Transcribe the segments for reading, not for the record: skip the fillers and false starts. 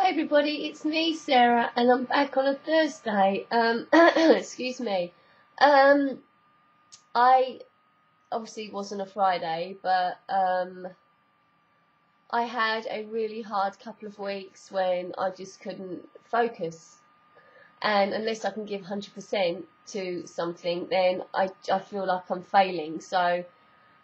Hi everybody, it's me, Sarah, and I'm back on a Thursday. Excuse me. I obviously wasn't a Friday, but I had a really hard couple of weeks when I just couldn't focus. And unless I can give 100% to something, then I feel like I'm failing. So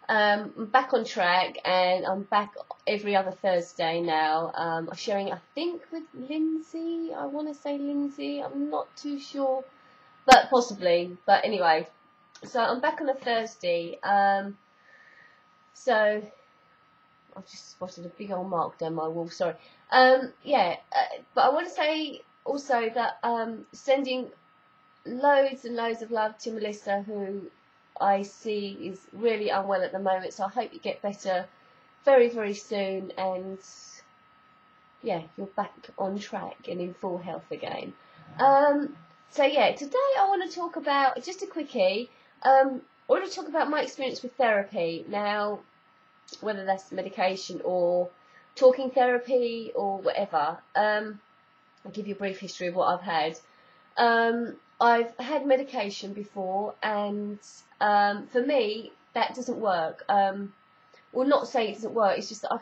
I'm back on track, and I'm back every other Thursday now. I'm sharing, I think, with Lindsay. I want to say Lindsay. I'm not too sure, but possibly. But anyway, so I'm back on a Thursday. So I've just spotted a big old mark down my wall. Sorry. Yeah, but I want to say also that sending loads and loads of love to Melissa, who I see is really unwell at the moment, so I hope you get better very, very soon, and yeah, you're back on track and in full health again. So yeah, today I want to talk about, just a quickie, I want to talk about my experience with therapy. Now, whether that's medication or talking therapy or whatever, I'll give you a brief history of what I've had. I've had medication before, and for me that doesn't work. Well, not saying it doesn't work, it's just that I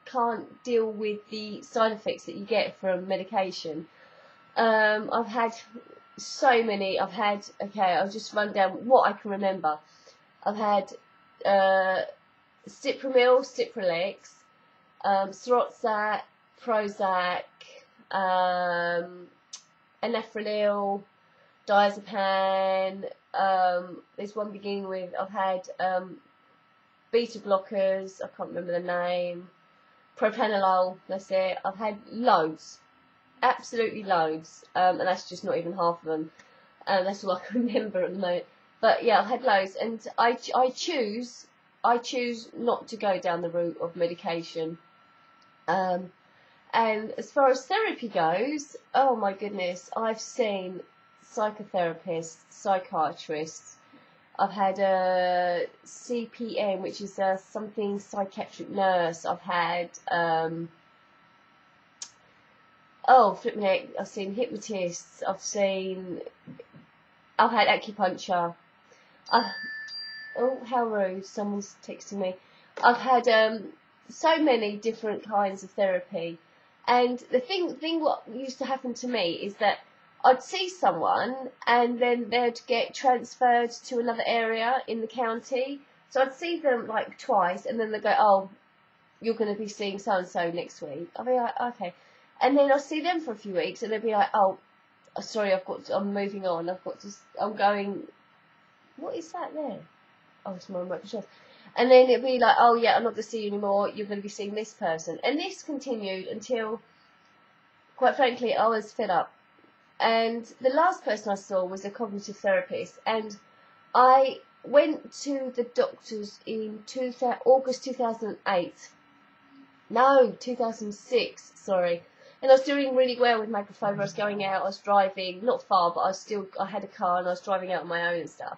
can't deal with the side effects that you get from medication. I've had so many. Okay, I'll just run down what I can remember. I've had Cipramil, Cipralex, Sroxat, Prozac, Anafranil, Diazepam. There's one beginning with, I've had beta blockers, I can't remember the name, propranolol, that's it. I've had loads, absolutely loads, and that's just not even half of them. That's all I can remember at the moment. But yeah, I've had loads, and I choose not to go down the route of medication. And as far as therapy goes, oh my goodness, I've seen psychotherapists, psychiatrists. I've had a CPN, which is a something psychiatric nurse. I've had flipping heck, I've seen hypnotists. I've had acupuncture. Oh, how rude! Someone's texting me. I've had so many different kinds of therapy. And the thing what used to happen to me is that I'd see someone, and then they'd get transferred to another area in the county. So I'd see them like twice, and then they'd go, "Oh, you're going to be seeing so and so next week." I'll be like, "Okay," and then I'll see them for a few weeks, and they'll be like, "Oh, sorry, I'm moving on. I'm going. What is that there? Oh, it's my remote control." And then it'd be like, "Oh yeah, I'm not going to see you anymore. You're going to be seeing this person." And this continued until, quite frankly, I was fed up. And the last person I saw was a cognitive therapist, and I went to the doctors in August 2008. No, 2006, sorry. And I was doing really well with microphone. I was going out, I was driving, not far, but I had a car, and I was driving out on my own and stuff.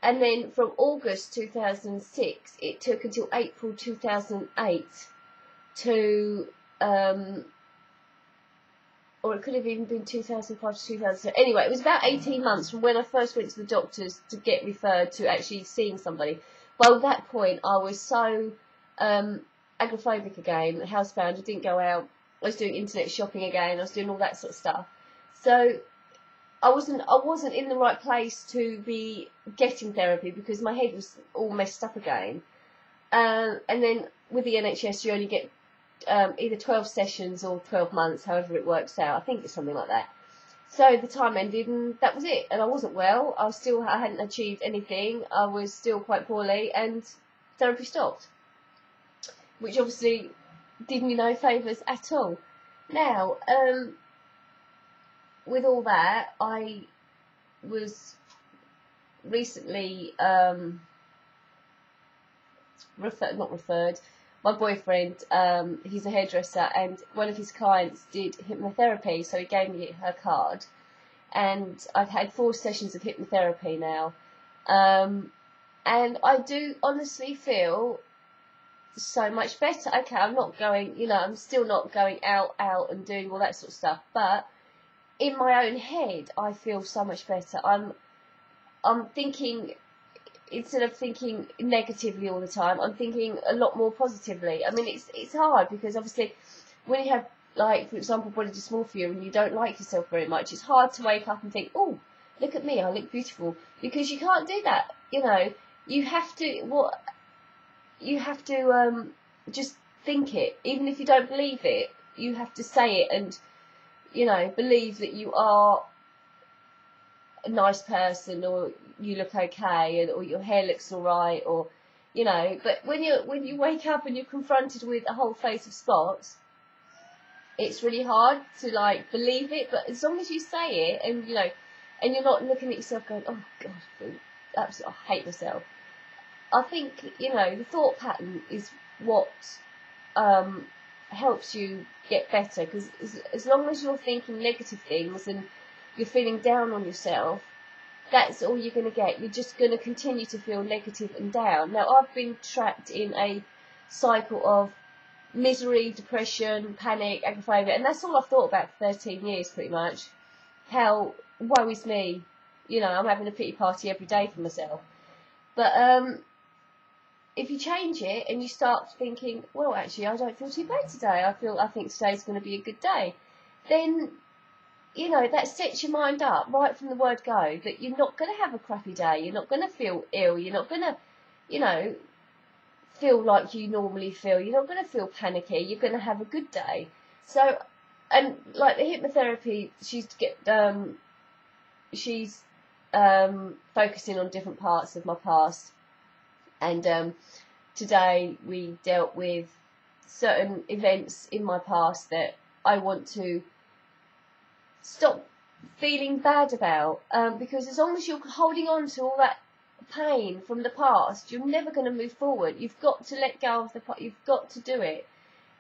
And then from August 2006, it took until April 2008 to, or it could have even been 2005 to 2007. Anyway, it was about 18 months from when I first went to the doctors to get referred to actually seeing somebody. By that point, I was so agoraphobic again, housebound. I didn't go out. I was doing internet shopping again. I was doing all that sort of stuff. So I wasn't in the right place to be getting therapy, because my head was all messed up again. And then with the NHS, you only get either 12 sessions or 12 months, however it works out. I think it's something like that. So the time ended, and that was it. And I wasn't well. I hadn't achieved anything. I was still quite poorly, and therapy stopped, which obviously did me no favours at all. Now, with all that, I was recently referred. My boyfriend, he's a hairdresser, and one of his clients did hypnotherapy, so he gave me her card, and I've had 4 sessions of hypnotherapy now, and I do honestly feel so much better. Okay, I'm not going, you know, I'm still not going out and doing all that sort of stuff, but in my own head, I feel so much better. I'm thinking, instead of thinking negatively all the time, I'm thinking a lot more positively. I mean, it's hard because obviously when you have, like, for example, body dysmorphia and you don't like yourself very much, it's hard to wake up and think, oh, look at me, I look beautiful, because you can't do that. You know, you have to just think it, even if you don't believe it. You have to say it and, you know, believe that you are a nice person, or you look okay, or your hair looks all right, or, you know. But when you wake up and you're confronted with a whole face of spots, it's really hard to, like, believe it. But as long as you say it, and, you know, and you're not looking at yourself going, oh God, absolutely, I hate myself. I think, you know, the thought pattern is what helps you get better, because as long as you're thinking negative things and you're feeling down on yourself, that's all you're going to get. You're just going to continue to feel negative and down. Now, I've been trapped in a cycle of misery, depression, panic, agoraphobia, and that's all I've thought about for 13 years, pretty much. How, woe is me, you know, I'm having a pity party every day for myself. But if you change it and you start thinking, well, actually, I don't feel too bad today, I think today's going to be a good day, then, you know, that sets your mind up right from the word go that you're not going to have a crappy day, you're not going to feel ill, you're not going to, you know, feel like you normally feel, you're not going to feel panicky, you're going to have a good day. So, and like the hypnotherapy, she's focusing on different parts of my past, and today we dealt with certain events in my past that I want to stop feeling bad about, because as long as you're holding on to all that pain from the past, you're never going to move forward. You've got to let go of the past. You've got to do it,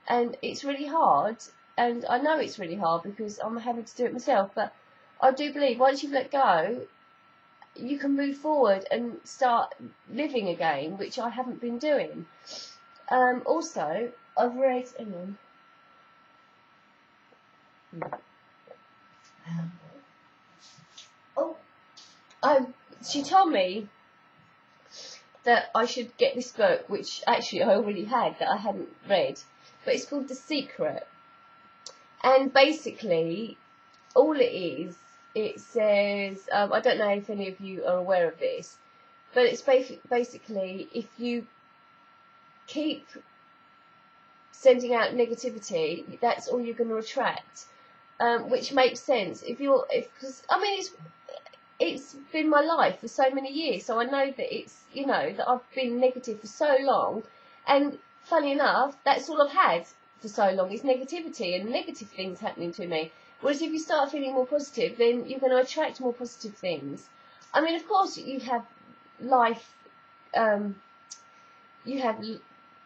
and it's really hard, and I know it's really hard because I'm having to do it myself, but I do believe once you've let go, you can move forward and start living again, which I haven't been doing. Also, I've read, hang on. She told me that I should get this book, which actually I already had, that I hadn't read, but it's called The Secret. And basically, all it is, it says, I don't know if any of you are aware of this, but it's basically, if you keep sending out negativity, that's all you're going to attract, which makes sense. Because I mean, it's been my life for so many years, so I know that it's, you know, that I've been negative for so long, and funny enough, that's all I've had for so long is negativity and negative things happening to me. Whereas if you start feeling more positive, then you're going to attract more positive things. I mean, of course, you have life,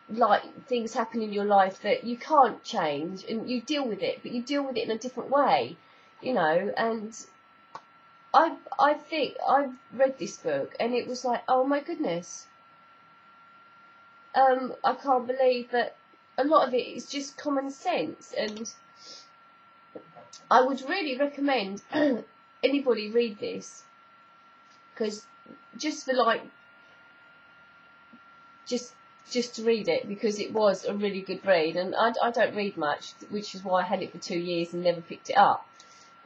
like things happen in your life that you can't change, and you deal with it, but you deal with it in a different way, you know. And I think I've read this book, and it was like, oh my goodness, I can't believe that a lot of it is just common sense. And I would really recommend anybody read this, because just for like, just to read it, because it was a really good read. And I don't read much, which is why I had it for 2 years and never picked it up.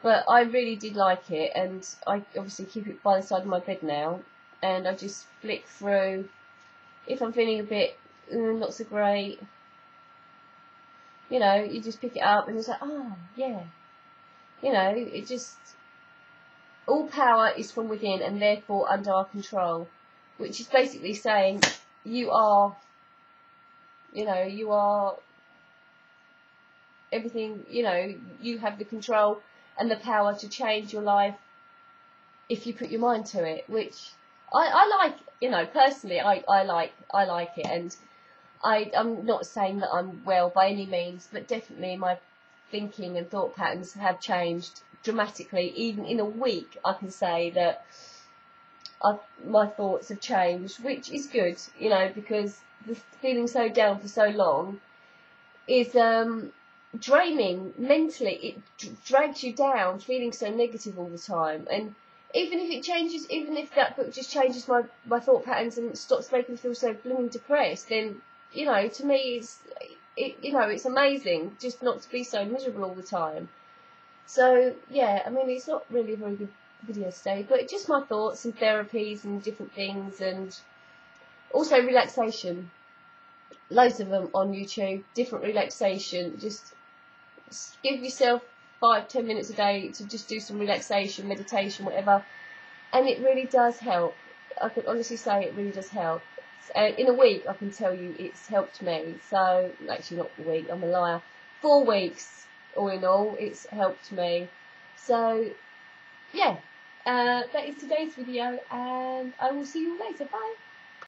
But I really did like it, and I obviously keep it by the side of my bed now, and I just flick through. If I'm feeling a bit not so great, you know, you just pick it up and it's like, oh yeah, you know, it just, all power is from within and therefore under our control, which is basically saying you are, you know, you are everything, you know, you have the control and the power to change your life if you put your mind to it, which I like, you know, personally, I like it. And I'm not saying that I'm well by any means, but definitely my thinking and thought patterns have changed dramatically. Even in a week, I can say that my thoughts have changed, which is good, you know, because feeling so down for so long is draining mentally. It drags you down, feeling so negative all the time. And even if it changes, even if that book just changes my thought patterns and stops making me feel so blooming depressed, then, you know, to me it's amazing just not to be so miserable all the time. So yeah, I mean, it's not really a very good video today, but just my thoughts and therapies and different things, and also relaxation. Loads of them on YouTube, different relaxation. Just give yourself 5-10 minutes a day to just do some relaxation, meditation, whatever, and it really does help. I can honestly say it really does help. In a week, I can tell you it's helped me. So, actually not a week, I'm a liar. 4 weeks, all in all, it's helped me. So, yeah, that is today's video, and I will see you later. Bye.